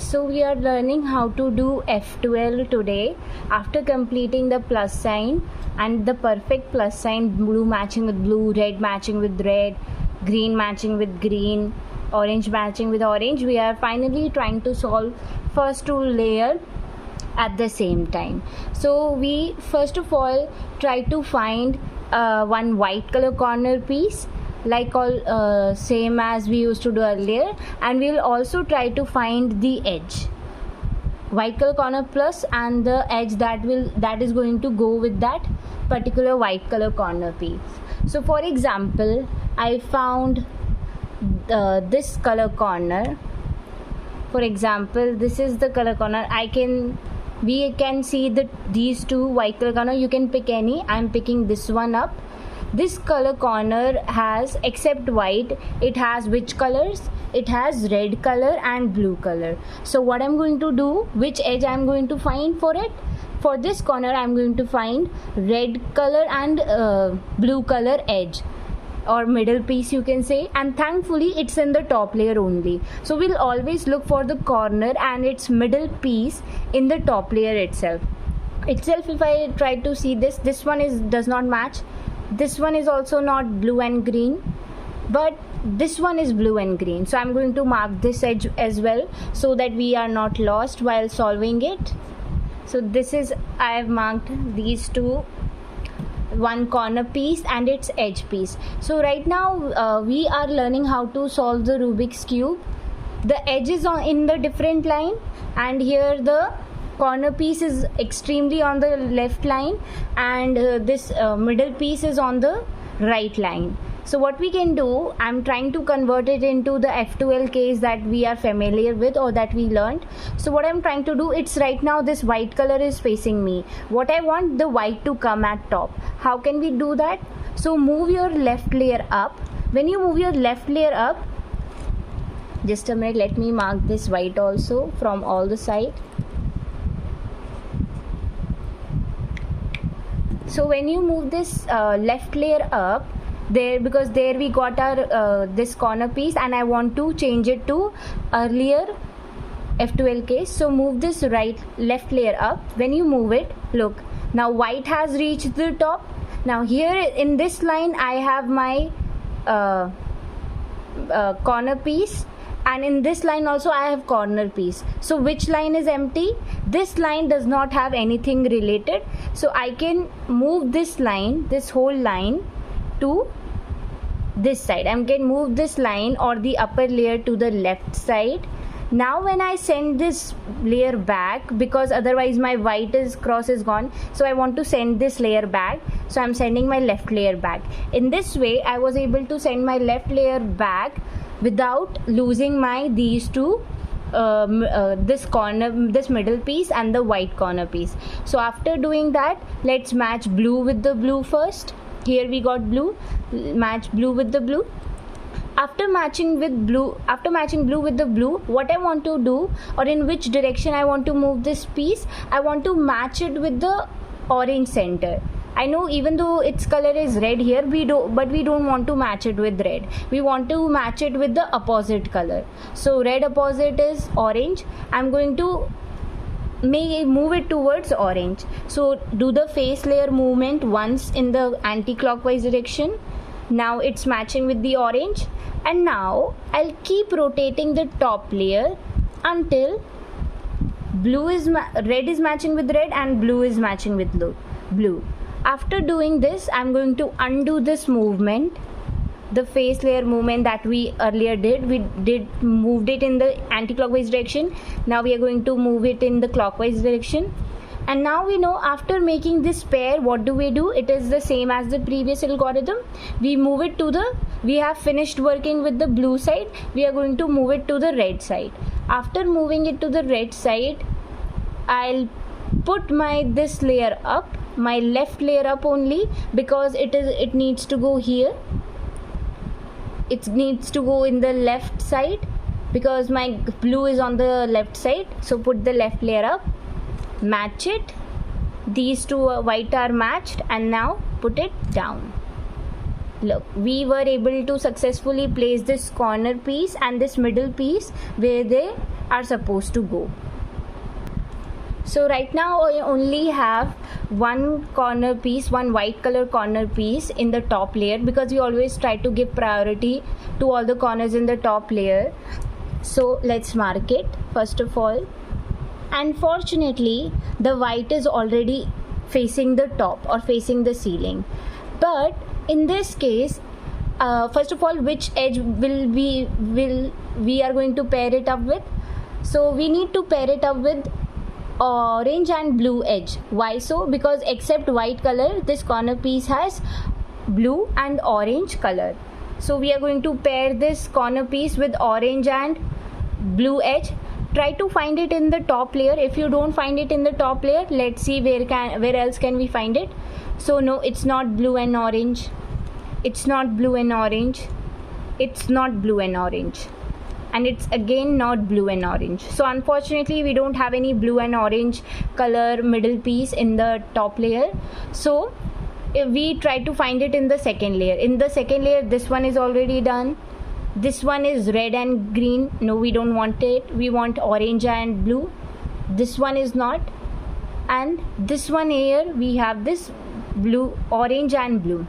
So we are learning how to do F2L today. After completing the plus sign and the perfect plus sign, blue matching with blue, red matching with red, green matching with green, orange matching with orange, we are finally trying to solve first two layers at the same time. So we first of all try to find one white color corner piece, like all same as we used to do earlier, and we will also try to find the edge, white color corner plus, and the edge that is going to go with that particular white color corner piece. So for example, I found this color corner. For example, this is the color corner. We can see that these two white color corner, you can pick any. I'm picking this one up. This color corner has, except white, it has which colors? It has red color and blue color. So what I'm going to do, which edge I'm going to find for it? For this corner, I'm going to find red color and blue color edge, or middle piece you can say, and thankfully it's in the top layer only. So we'll always look for the corner and its middle piece in the top layer itself. If I try to see this one does not match. This one is also not blue and green, but this one is blue and green. So I'm going to mark this edge as well, so that we are not lost while solving it. So I have marked these two, one corner piece and its edge piece. So right now we are learning how to solve the Rubik's cube. The edge is in the different line, and here the corner piece is extremely on the left line, and this middle piece is on the right line. So what we can do, I'm trying to convert it into the F2L case that we are familiar with or that we learned. So what I'm trying to do, it's right now this white color is facing me. What I want the white to come at top. How can we do that? So move your left layer up. When you move your left layer up, just a minute, let me mark this white also from all the sides. So when you move this left layer up, because there we got our this corner piece, and I want to change it to earlier F2L case. So move this left layer up. When you move it, look, now white has reached the top. Now here in this line I have my corner piece, and in this line also I have corner piece. So which line is empty? This line does not have anything related. So I can move this line, this whole line, to this side. I can move this line or the upper layer to the left side. Now when I send this layer back, because otherwise my white cross is gone, so I want to send this layer back, so I'm sending my left layer back. In this way I was able to send my left layer back without losing these two, this middle piece and the white corner piece. So after doing that, let's match blue with the blue first. Here we got blue, match blue with the blue. After matching blue with the blue, what I want to do, or in which direction I want to move this piece, I want to match it with the orange center. I know even though its color is red here, but we don't want to match it with red. We want to match it with the opposite color. So red opposite is orange. I'm going to move it towards orange. So do the face layer movement once in the anti-clockwise direction. Now it's matching with the orange, and now I'll keep rotating the top layer until red is matching with red and blue is matching with blue. After doing this, I'm going to undo this movement, the face layer movement that we earlier did. Moved it in the anti-clockwise direction. Now we are going to move it in the clockwise direction. And now we know, after making this pair, what do? It is the same as the previous algorithm. We move it we have finished working with the blue side. We are going to move it to the red side. After moving it to the red side, I'll put this layer up, my left layer up only, because it needs to go here. It needs to go in the left side because my blue is on the left side. So put the left layer up, match it. These two white are matched, and now put it down. Look, we were able to successfully place this corner piece and this middle piece where they are supposed to go. So right now I only have one corner piece, one white color corner piece in the top layer, because we always try to give priority to all the corners in the top layer. So let's mark it first of all. Unfortunately, the white is already facing the top or facing the ceiling. But in this case, first of all, which edge we are going to pair it up with? So we need to pair it up with orange and blue edge. Why so? Because except white color, this corner piece has blue and orange color. So we are going to pair this corner piece with orange and blue edge. Try to find it in the top layer. If you don't find it in the top layer, let's see where else can we find it. So no, it's not blue and orange. It's not blue and orange. It's not blue and orange. And it's again not blue and orange. So unfortunately we don't have any blue and orange color middle piece in the top layer. So if we try to find it in the second layer. In the second layer, this one is already done. This one is red and green. No, we don't want it. We want orange and blue. This one is not. And this one here we have this blue, orange and blue.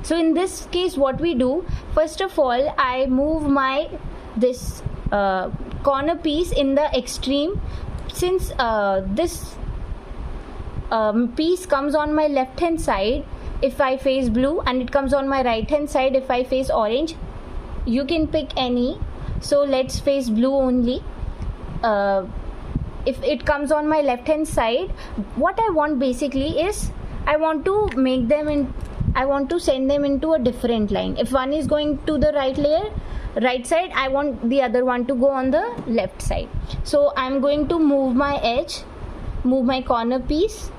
So in this case what we do, first of all I move this corner piece in the extreme. Since this piece comes on my left hand side if I face blue, and it comes on my right hand side if I face orange. You can pick any. So let's face blue only. If it comes on my left hand side, what I want basically is I want to send them into a different line. If one is going to the right side, I want the other one to go on the left side. So I'm going to move my edge, move my corner piece,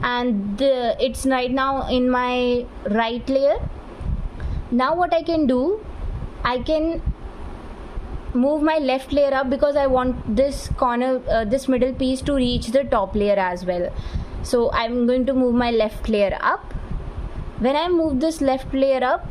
and it's right now in my right layer. Now what I can do, I can move my left layer up, because I want this corner, this middle piece to reach the top layer as well. So I'm going to move my left layer up. When I move this left layer up,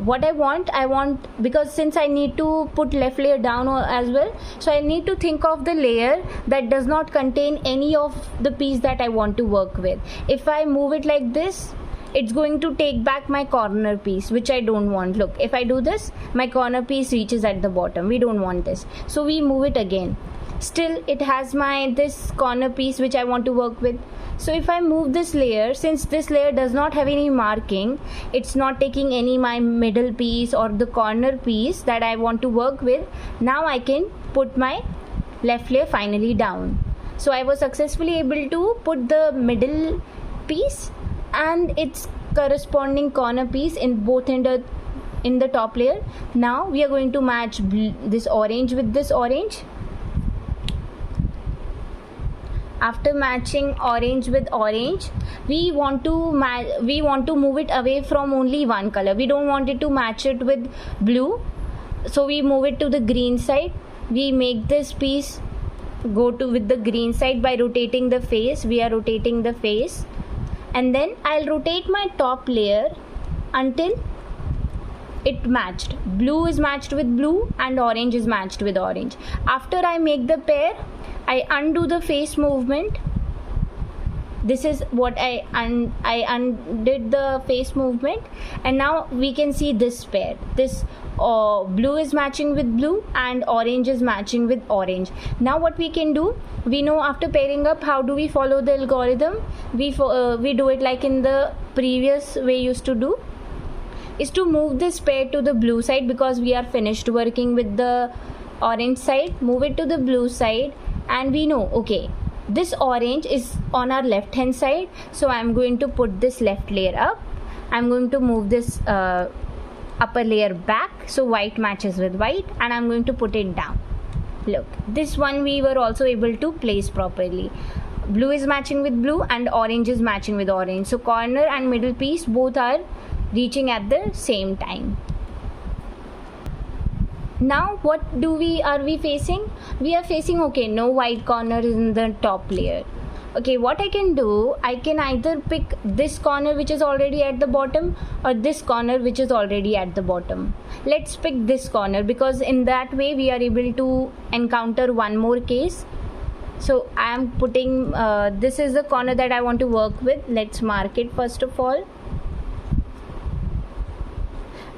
what I want, because since I need to put left layer down as well, so I need to think of the layer that does not contain any of the piece that I want to work with. If I move it like this, it's going to take back my corner piece, which I don't want. Look, if I do this, my corner piece reaches at the bottom. We don't want this. So we move it again. Still it has this corner piece which I want to work with. So if I move this layer, since this layer does not have any marking, it's not taking any my middle piece or the corner piece that I want to work with. Now I can put my left layer finally down. So I was successfully able to put the middle piece and its corresponding corner piece in both in the top layer. Now we are going to match this orange with this orange. After matching orange with orange, we want to move it away from only one color. We don't want it to match it with blue, so we move it to the green side. We make this piece go with the green side by rotating the face. We are rotating the face, and then I'll rotate my top layer until it matched. Blue is matched with blue and orange is matched with orange. After I make the pair, I undo the face movement. This is what I undid the face movement, and now we can see this pair. This blue is matching with blue and orange is matching with orange. Now what we can do, we know after pairing up, how do we follow the algorithm? We do it like in the previous way used to do, is to move this pair to the blue side, because we are finished working with the orange side. Move it to the blue side, and we know, okay, this orange is on our left hand side, so I'm going to put this left layer up. I'm going to move this upper layer back so white matches with white, and I'm going to put it down. Look, this one we were also able to place properly. Blue is matching with blue and orange is matching with orange, so corner and middle piece both are reaching at the same time. Now what are we facing? We are facing, okay, no white corner in the top layer. Okay, what I can do, I can either pick this corner which is already at the bottom or this corner which is already at the bottom. Let's pick this corner because in that way we are able to encounter one more case. So I am putting this is the corner that I want to work with. Let's mark it first of all.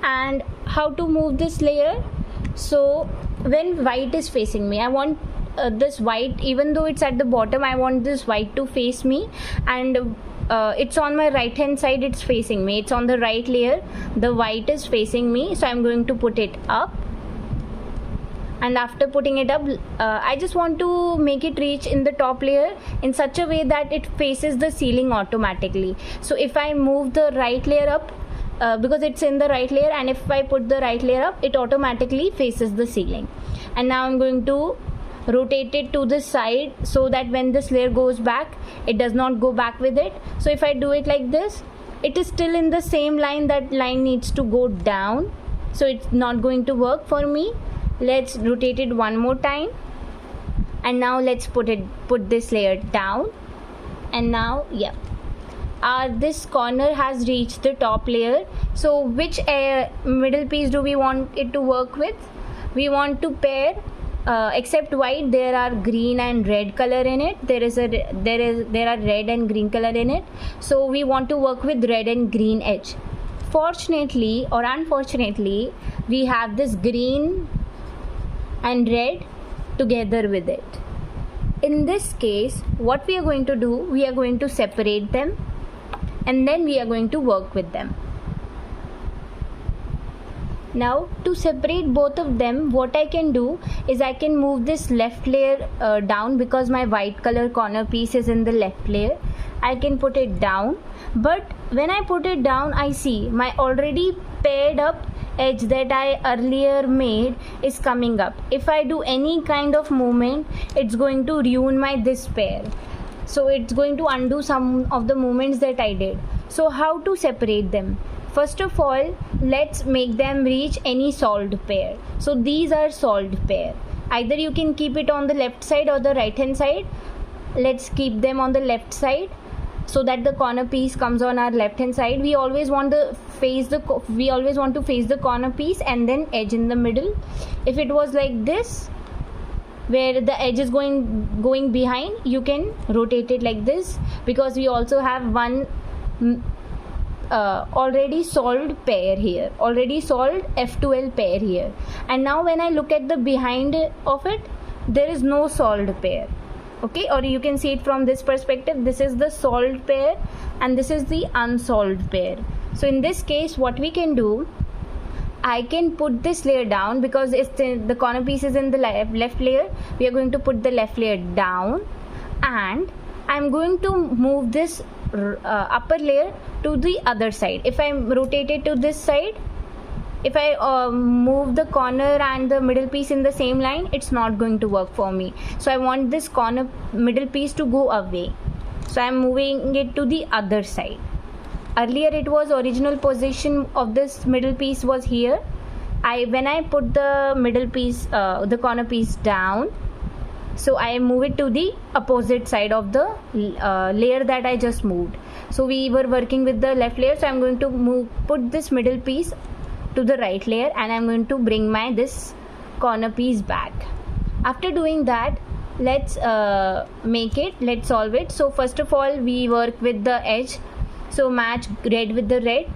And how to move this layer? So when white is facing me, I want this white, even though it's at the bottom, I want this white to face me, and it's on my right hand side, it's facing me, it's on the right layer, the white is facing me. So I'm going to put it up, and after putting it up, I just want to make it reach in the top layer in such a way that it faces the ceiling automatically. So if I move the right layer up, because it's in the right layer, and if I put the right layer up, it automatically faces the ceiling. And now I'm going to rotate it to the side so that when this layer goes back, it does not go back with it. So if I do it like this, it is still in the same line, that line needs to go down, so it's not going to work for me. Let's rotate it one more time, and now let's put this layer down, and now this corner has reached the top layer. So which middle piece do we want it to work with? We want to pair, except white, there are green and red color in it. There are red and green color in it. So we want to work with red and green edge. Fortunately or unfortunately, we have this green and red together with it. In this case, what we are going to do, we are going to separate them, and then we are going to work with them. Now to separate both of them, what I can do is I can move this left layer down, because my white color corner piece is in the left layer. I can put it down, but when I put it down, I see my already paired up edge that I earlier made is coming up. If I do any kind of movement, it's going to ruin this pair. So it's going to undo some of the movements that I did. So how to separate them? First of all, let's make them reach any solved pair. So these are solved pair. Either you can keep it on the left side or the right hand side. Let's keep them on the left side so that the corner piece comes on our left hand side. We always want to face the corner piece and then edge in the middle. If it was like this, where the edge is going behind, you can rotate it like this, because we also have one already solved pair here, already solved F2L pair here. And now when I look at the behind of it, there is no solved pair. Okay, or you can see it from this perspective. This is the solved pair and this is the unsolved pair. So in this case, what we can do, I can put this layer down, because it's the corner piece is in the left layer. We are going to put the left layer down, and I'm going to move this upper layer to the other side. If I rotate it to this side, if I move the corner and the middle piece in the same line, it's not going to work for me. So I want this corner middle piece to go away. So I'm moving it to the other side. Earlier it was original position of this middle piece was here. When I put the middle piece, the corner piece down, so I move it to the opposite side of the layer that I just moved. So we were working with the left layer, so I'm going to put this middle piece to the right layer, and I'm going to bring this corner piece back. After doing that, let's solve it. So first of all, we work with the edge. So match red with the red.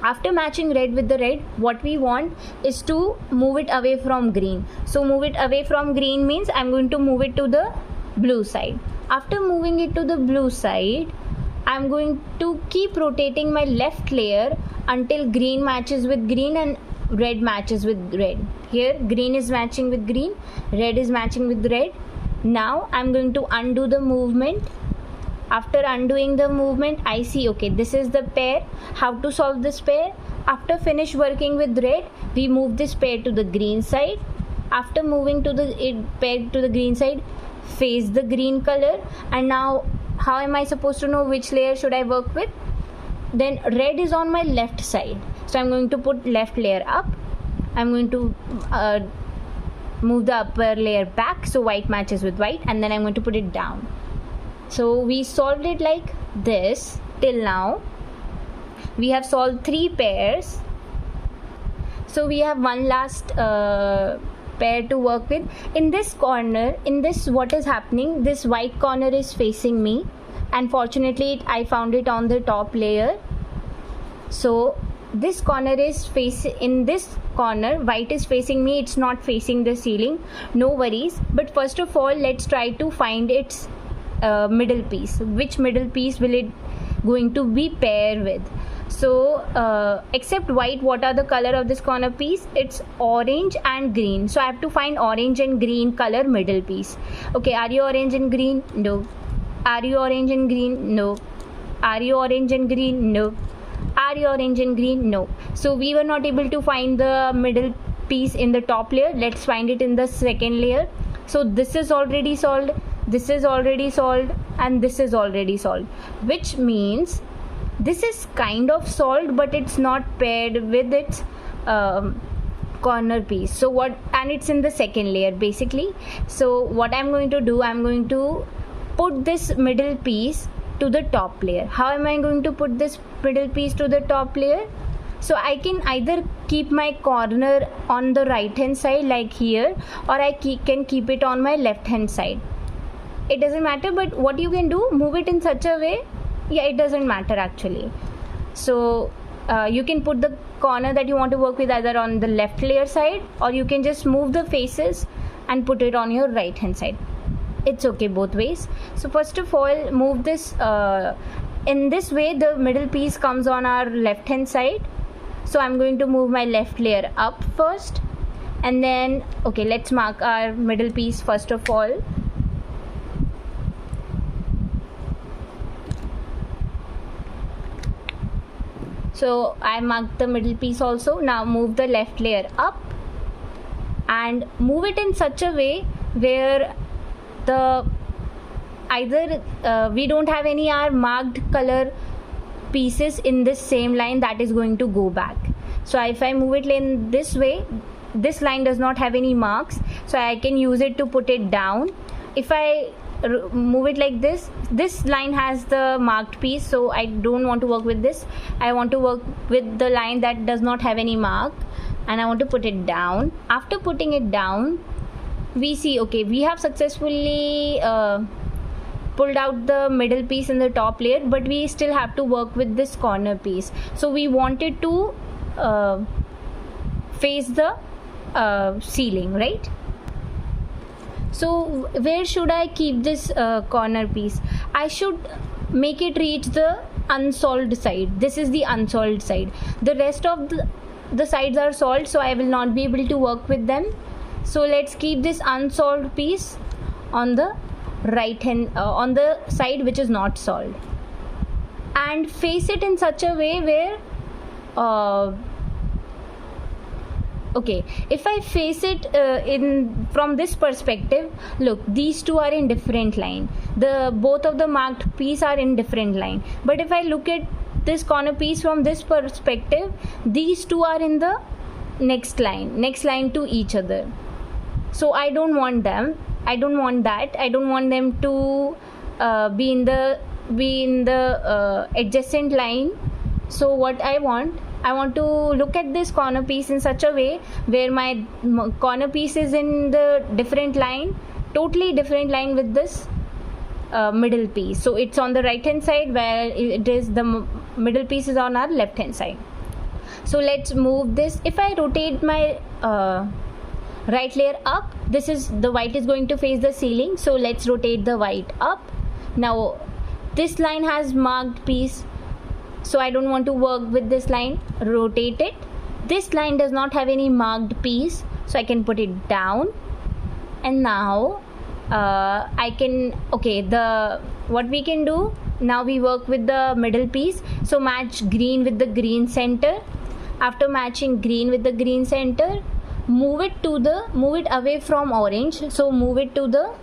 After matching red with the red, what we want is to move it away from green. So move it away from green means I'm going to move it to the blue side. After moving it to the blue side, I'm going to keep rotating my left layer until green matches with green and red matches with red. Here green is matching with green, red is matching with red. Now I'm going to undo the movement. After undoing the movement, I see, okay, this is the pair. How to solve this pair? After finish working with red, we move this pair to the green side. After moving to the pair to the green side, face the green color. And now how am I supposed to know which layer should I work with? Then red is on my left side, so I'm going to put left layer up. I'm going to move the upper layer back so white matches with white, and then I'm going to put it down. So we solved it like this. Till now we have solved 3 pairs. So we have one last pair to work with. In this corner, in this, what is happening, this white corner is facing me, and fortunately I found it on the top layer. So this corner is in this corner white is facing me, it's not facing the ceiling. No worries, but first of all let's try to find its middle piece. Which middle piece will it going to be pair with? So except white, what are the color of this corner piece? It's orange and green. So I have to find orange and green color middle piece. Okay, are you orange and green? No. Are you orange and green? No. Are you orange and green? No. Are you orange and green? No. So we were not able to find the middle piece in the top layer. Let's find it in the second layer. So this is already solved, this is already solved, and this is already solved, which means this is kind of solved, but it's not paired with its corner piece. So what, and it's in the second layer basically. So what I'm going to do, I'm going to put this middle piece to the top layer. How am I going to put this middle piece to the top layer? So I can either keep my corner on the right hand side like here, or I can keep it on my left hand side. It doesn't matter, but what you can do, move it in such a way, yeah, it doesn't matter actually. So you can put the corner that you want to work with either on the left layer side, or you can just move the faces and put it on your right hand side. It's okay both ways. So first of all, move this in this way, the middle piece comes on our left hand side. So I'm going to move my left layer up first, and then okay, let's mark our middle piece first of all. So I marked the middle piece also. Now move the left layer up and move it in such a way where the either we don't have any our marked color pieces in this same line that is going to go back. So if I move it in this way, this line does not have any marks, so I can use it to put it down. If I move it like this, this line has the marked piece, so I don't want to work with this. I want to work with the line that does not have any mark, and I want to put it down. After putting it down, we see okay, we have successfully pulled out the middle piece in the top layer, but we still have to work with this corner piece. So we wanted to face the ceiling, right? So where should I keep this corner piece? I should make it reach the unsolved side. This is the unsolved side. The rest of the sides are solved, so I will not be able to work with them. So let's keep this unsolved piece on the right hand on the side which is not solved, and face it in such a way where okay, if I face it in from this perspective, look, these two are in different line, the both of the marked piece are in different line. But if I look at this corner piece from this perspective, these two are in the next line to each other. So I don't want them, I don't want that, I don't want them to be in the adjacent line. So what I want to look at this corner piece in such a way where my corner piece is in the different line, totally different line with this middle piece. So it's on the right hand side, where it is the middle piece is on our left hand side. So let's move this. If I rotate my right layer up, this is the white is going to face the ceiling, so let's rotate the white up. Now this line has marked piece, so I don't want to work with this line. Rotate it. This line does not have any marked piece, so I can put it down. And now I can what we can do now, we work with the middle piece. So match green with the green center. After matching green with the green center, move it away from orange, so move it to the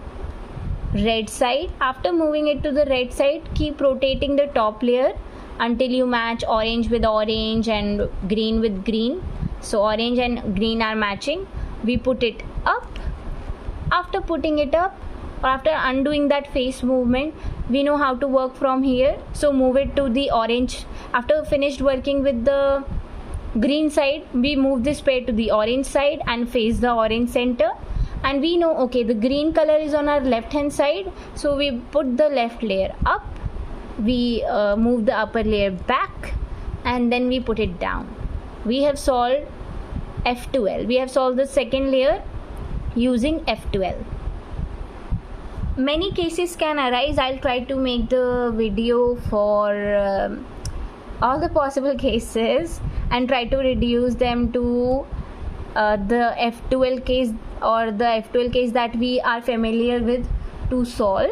red side. After moving it to the red side, keep rotating the top layer until you match orange with orange and green with green. So orange and green are matching. We put it up. After putting it up, or after undoing that face movement, we know how to work from here. So move it to the orange. After finished working with the green side, we move this pair to the orange side and face the orange center. And we know, okay, the green color is on our left hand side, so we put the left layer up, we move the upper layer back, and then we put it down. We have solved F2L. We have solved the second layer using F2L. Many cases can arise. I'll try to make the video for all the possible cases and try to reduce them to the F2L case, or the F2L case that we are familiar with to solve.